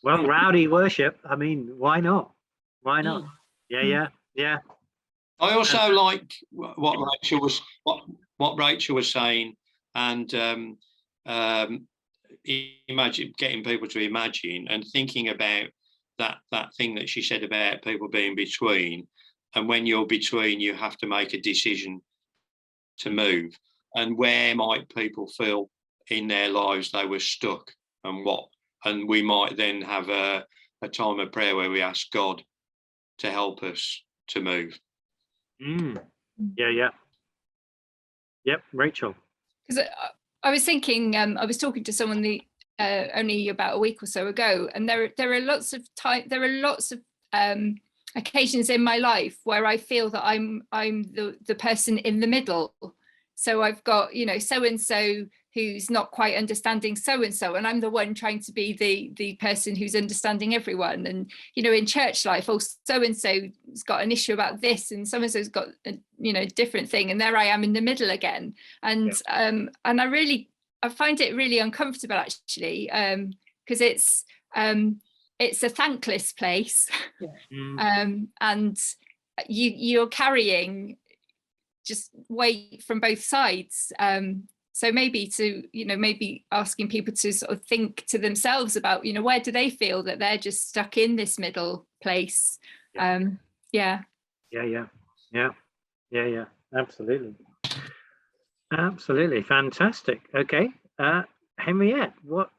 Well, rowdy worship, I mean, why not? Yeah. I also like what Rachel was saying, and imagine getting people to imagine and thinking about that thing that she said about people being between, and when you're between, you have to make a decision to move, and where might people feel in their lives they were stuck, and we might then have a time of prayer where we ask God to help us to move. Yeah. Yep, Rachel. Because I was thinking, I was talking to someone only about a week or so ago, and there are lots of occasions in my life where I feel that I'm the person in the middle. So I've got so and so who's not quite understanding so and so, and I'm the one trying to be the person who's understanding everyone. And in church life, oh, so and so's got an issue about this, and so and so's got a different thing, and there I am in the middle again. And I find it really uncomfortable, actually, because it's a thankless place. And you're carrying just weight from both sides. So maybe maybe asking people to sort of think to themselves about, where do they feel that they're just stuck in this middle place? Yeah. Absolutely. Absolutely. Fantastic. Okay. Henriette, what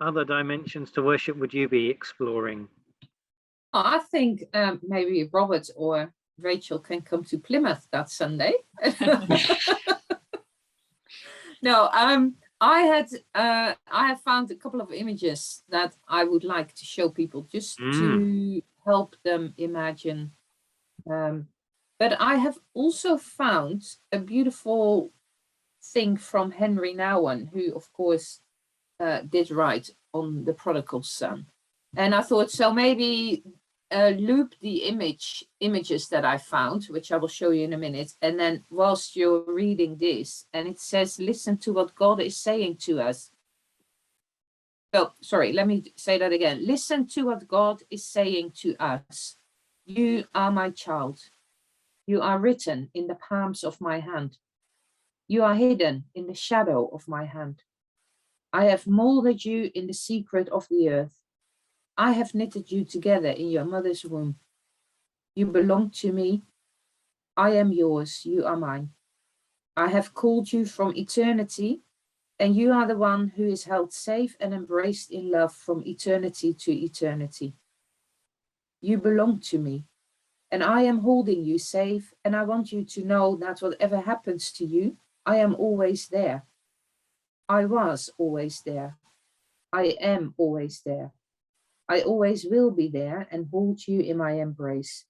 other dimensions to worship would you be exploring? I think maybe Robert or Rachel can come to Plymouth that Sunday. No, I have found a couple of images that I would like to show people just to help them imagine. But I have also found a beautiful thing from Henry Nouwen, who of course did write on the prodigal son. And I thought, so maybe loop the images that I found, which I will show you in a minute. And then whilst you're reading this, and it says, listen to what God is saying to us. Oh, sorry, let me say that again. Listen to what God is saying to us. You are my child. You are written in the palms of my hand. You are hidden in the shadow of my hand. I have molded you in the secret of the earth. I have knitted you together in your mother's womb. You belong to me. I am yours. You are mine. I have called you from eternity, and you are the one who is held safe and embraced in love from eternity to eternity. You belong to me, and I am holding you safe, and I want you to know that whatever happens to you, I am always there. I was always there. I am always there. I always will be there and hold you in my embrace.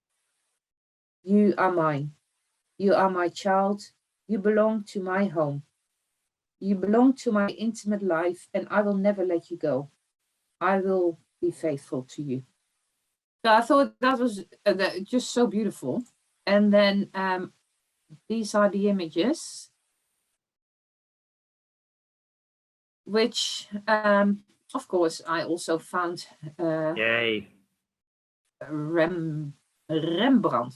You are mine. You are my child. You belong to my home. You belong to my intimate life, and I will never let you go. I will be faithful to you. So I thought that was just so beautiful. And then these are the images, which of course I also found Yay. Rembrandt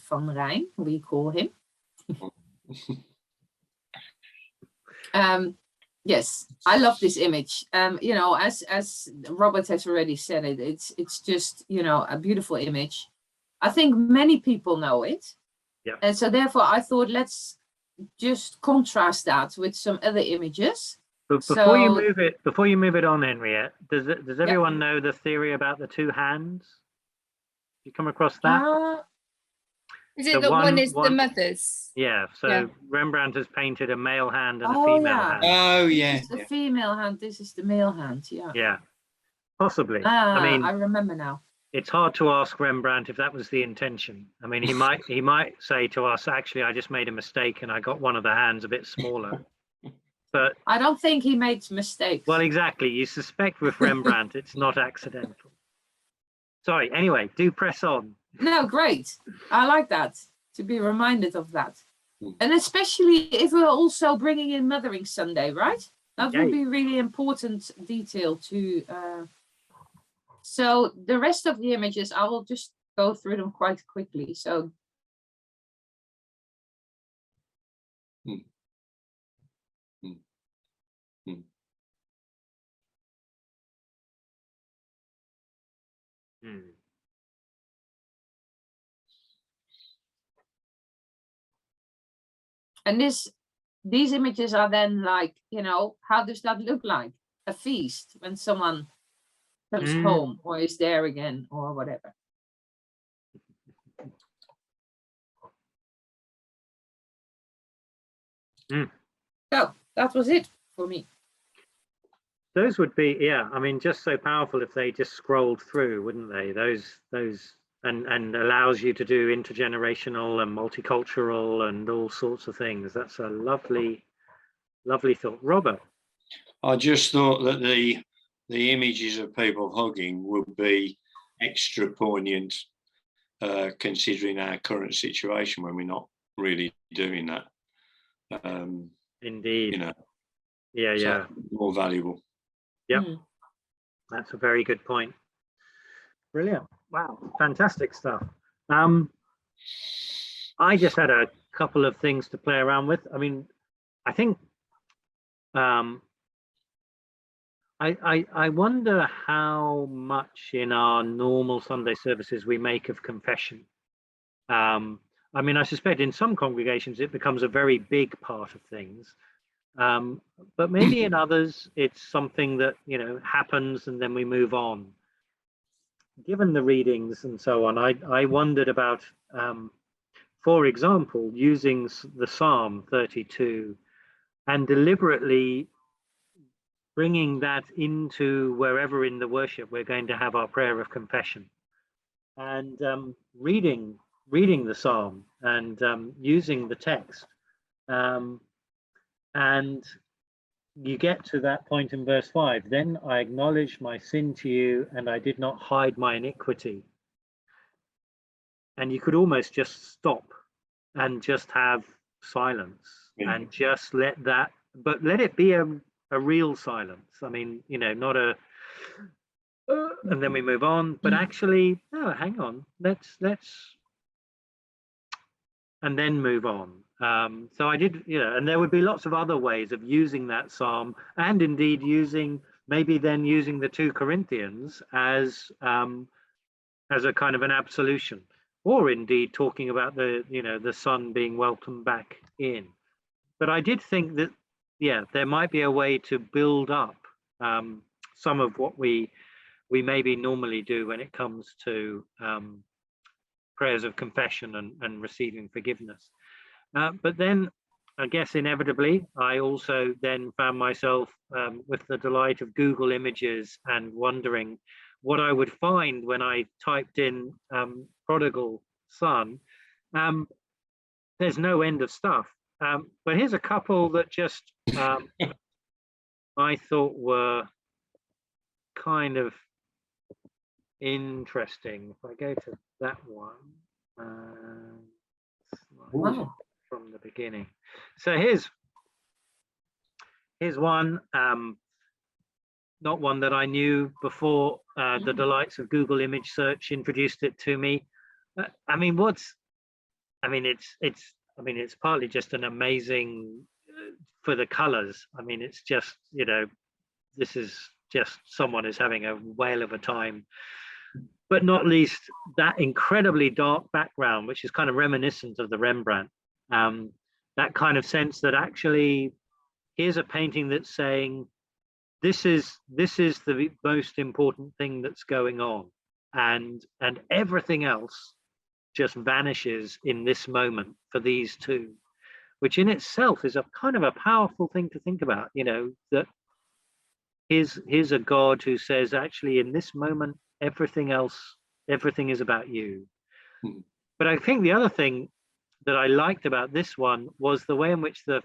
van Rijn, we call him. Yes, I love this image. As Robert has already said it, it's just a beautiful image. I think many people know it. Yeah. And so therefore I thought let's just contrast that with some other images. But before you move it on, Henriette, does everyone know the theory about the two hands? You come across that? Is it one is the mother's? Yeah. So Yeah. Rembrandt has painted a male hand and a female hand. Oh yeah. This is the female hand. This is the male hand. Yeah. Yeah. Possibly. I remember now. It's hard to ask Rembrandt if that was the intention. I mean, he might say to us, actually, I just made a mistake and I got one of the hands a bit smaller. But I don't think he makes mistakes. Well, exactly. You suspect with Rembrandt, it's not accidental. Sorry. Anyway, do press on. No, great. I like that, to be reminded of that. And especially if we're also bringing in Mothering Sunday, right? That would be really important detail to... So the rest of the images, I will just go through them quite quickly. So and these images are then like, how does that look like? A feast when someone comes home or is there again or whatever. So that was it for me. Those would be, I mean, just so powerful if they just scrolled through, wouldn't they? Those and allows you to do intergenerational and multicultural and all sorts of things. That's a lovely thought. Robert. I just thought that the images of people hugging would be extra poignant, considering our current situation when we're not really doing that. Indeed. You know, Yeah, so yeah. more valuable. Yep. That's a very good point. Brilliant. Wow, fantastic stuff. I just had a couple of things to play around with. I mean, I think I wonder how much in our normal Sunday services we make of confession. I mean, I suspect in some congregations it becomes a very big part of things, but maybe in others it's something that, you know, happens and then we move on. Given the readings and so on, I wondered about, for example, using the Psalm 32 and deliberately bringing that into wherever in the worship we're going to have our prayer of confession, and reading the Psalm and using the text, and you get to that point in verse 5. Then I acknowledged my sin to you, and I did not hide my iniquity. And you could almost just stop and just have silence and just let that, but let it be a real silence. I mean, you know, not a and then we move on, but actually, no, hang on, let's and then move on. So I did, you know, and there would be lots of other ways of using that psalm, and indeed maybe then using the 2 Corinthians as a kind of an absolution, or indeed talking about the Son being welcomed back in. But I did think that, yeah, there might be a way to build up some of what we maybe normally do when it comes to prayers of confession and receiving forgiveness. But then, I guess inevitably, I also then found myself with the delight of Google Images and wondering what I would find when I typed in prodigal son. There's no end of stuff. But here's a couple that just I thought were kind of interesting. If I go to that one, Wow. from the beginning. So here's one, not one that I knew before the delights of Google image search introduced it to me. I mean, it's partly just an amazing for the colors. I mean, it's just, you know, this is just someone is having a whale of a time, but not least that incredibly dark background, which is kind of reminiscent of the Rembrandt. That kind of sense that actually here's a painting that's saying this is the most important thing that's going on, and everything else just vanishes in this moment for these two, which in itself is a kind of a powerful thing to think about, you know, that here's a God who says, actually, in this moment, everything is about you. But I think the other thing that I liked about this one was the way in which the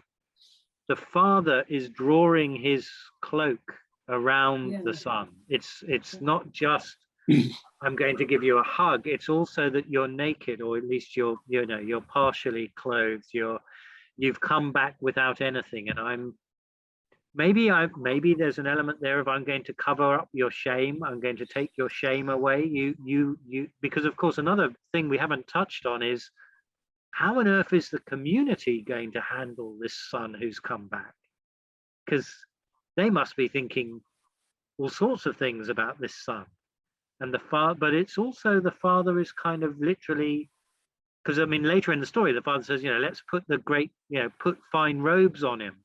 father is drawing his cloak around the son. It's not just I'm going to give you a hug. It's also that you're naked, or at least you're partially clothed. You've come back without anything, and maybe there's an element there of I'm going to cover up your shame. I'm going to take your shame away. You because of course another thing we haven't touched on is how on earth is the community going to handle this son who's come back? Because they must be thinking all sorts of things about this son. And the father, but it's also the father is kind of literally, because I mean later in the story the father says, you know, let's put put fine robes on him.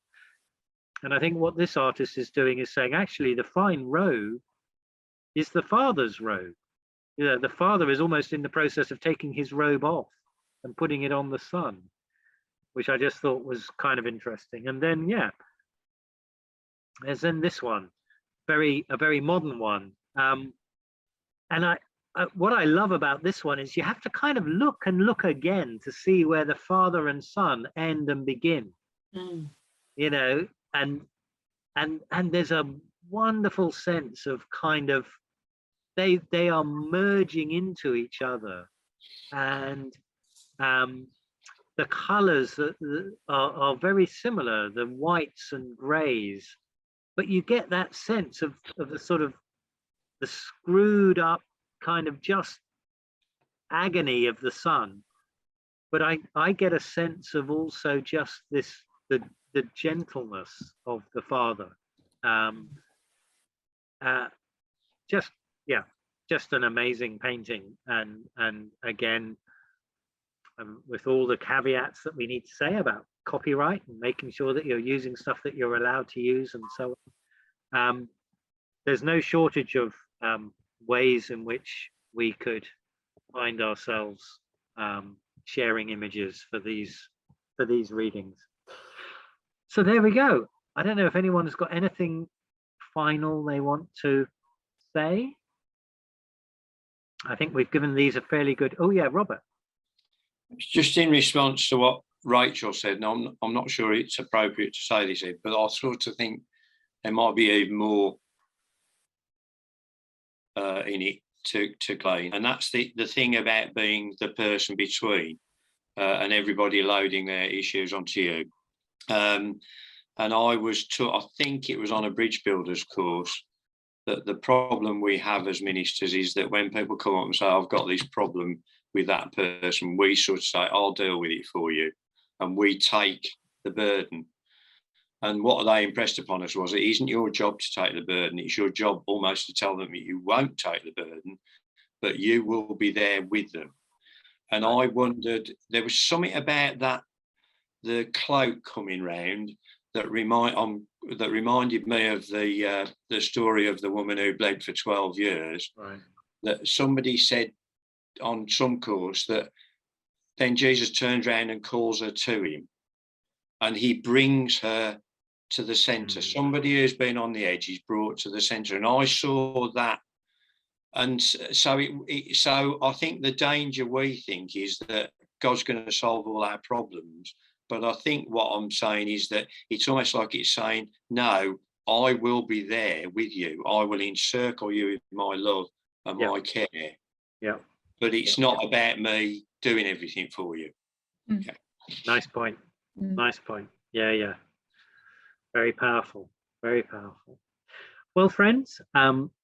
And I think what this artist is doing is saying, actually, the fine robe is the father's robe. You know, the father is almost in the process of taking his robe off and putting it on the son, which I just thought was kind of interesting. And then, yeah, there's then this one, a very modern one. And what I love about this one is you have to kind of look again to see where the father and son end and begin. You know, and and there's a wonderful sense of kind of they are merging into each other, and the colors are very similar, the whites and grays, but you get that sense of the sort of the screwed up kind of just agony of the son, but I get a sense of also just this the gentleness of the father. Just an amazing painting, and again, with all the caveats that we need to say about copyright and making sure that you're using stuff that you're allowed to use and so on. There's no shortage of ways in which we could find ourselves sharing images for these readings. So there we go. I don't know if anyone's got anything final they want to say. I think we've given these a fairly good. Oh yeah, Robert. Just in response to what Rachel said, and I'm not sure it's appropriate to say this here, but I sort of think there might be even more in it to glean, and that's the thing about being the person between and everybody loading their issues onto you. And I was taught, I think it was on a bridge builders course, that the problem we have as ministers is that when people come up and say, I've got this problem with that person, we sort of say, I'll deal with it for you. And we take the burden. And what they impressed upon us was, it isn't your job to take the burden. It's your job almost to tell them that you won't take the burden, but you will be there with them. And I wondered, there was something about that, the cloak coming round, that reminded me of the story of the woman who bled for 12 years. Right. That somebody said on some course that then Jesus turns around and calls her to him, and he brings her to the centre. Somebody who's been on the edge is brought to the centre, and I saw that. And so so I think the danger we think is that God's going to solve all our problems. But I think what I'm saying is that it's almost like it's saying, no, I will be there with you. I will encircle you with my love and my care. Yeah. But it's not about me doing everything for you. Mm. Yeah. Nice point. Nice point. Yeah. Very powerful. Very powerful. Well, friends,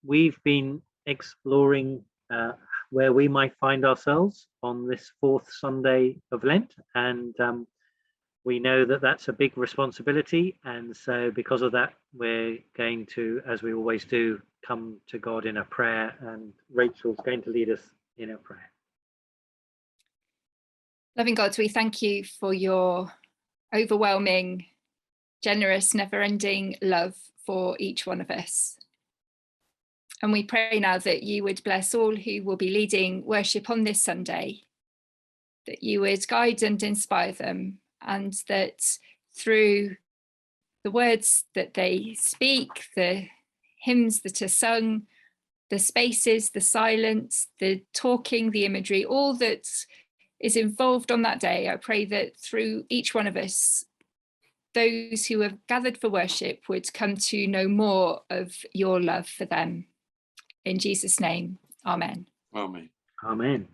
we've been exploring where we might find ourselves on this fourth Sunday of Lent, and we know that that's a big responsibility, and so because of that, we're going to, as we always do, come to God in a prayer, and Rachel's going to lead us in a prayer. Loving God, we thank you for your overwhelming, generous, never-ending love for each one of us. And we pray now that you would bless all who will be leading worship on this Sunday, that you would guide and inspire them, and that through the words that they speak, the hymns that are sung, the spaces, the silence, the talking, the imagery, all that is involved on that day, I pray that through each one of us, those who have gathered for worship would come to know more of your love for them. In Jesus' name, amen. Amen. Amen.